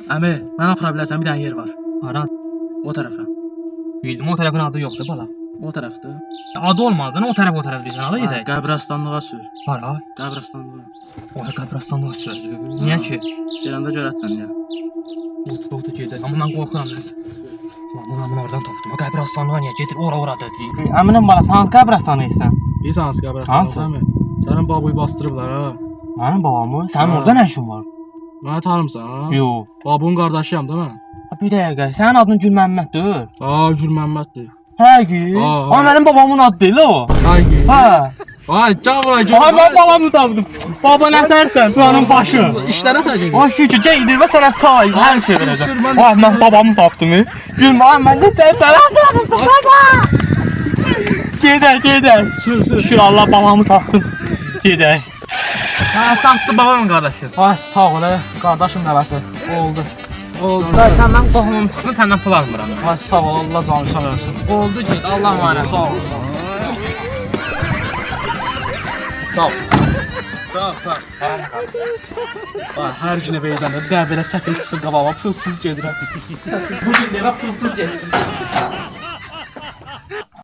Əmi, mən apara bilərsən, bir dənə yer var. Hara? O tərəfə. Bildim, o tərəfin adı yoxdur bala. O tərəfdir. Adı olmadı, o tərəf deyirsən, hala gedək. Qəbristanlığa sür. Hara? Qəbristanlığa. O da qəbristanlığa sürəcək. Niyə ki? Gələndə görərsən ya. Otur gedək. Amma mən qorxuram nəsə. Bunu oradan tapdım. O qəbristanlığa niyə gedir? Ora dedi. Əminin balası hansı qəbristanlığı istəyirsən? Biz hansı qəbristanlıqdır mı? Sənin babayı bastırıblar ha. Mənim babamı? Sənin orada nə işin var? Mənə tanımısan? Yox. Babunun qardaşıyam da mən. Bir dəqiqə, sənin adın Gül Məmməddir? Gül Məmməddir. Həqiqi? Amma mənim babamın adı deyil o. Həqiqi? Hə. Ay, gel buraya, gel. Ay, mən babamı tapdım. Baba nə tərsən? Turanın başı. İşlərə təcək. Ay, şükür, gedir və sənə çay. Hər şey verəcəm. Ay, mən babamı tapdım. Gülmə, ay, mən də sənə baba. Gedək. Sür. Şükür, Allah babamı tapdım. Gedək. Hə, çatdı babamın qardaşı. Ay, sağ ol, qardaşım nəvəsi. Oldu. Sən mən qohumum çıxdın, səndən pul almıram. Ay, sağ ol, Allah canı sağ olsun. Oldu, ged, Allah əmanət. Sağ ol. Sağ ol. Hər günə beydəndə belə səfil çıxır qabağıma, pulsuz gedirəm. Bu gün də pulsuz gedirəm.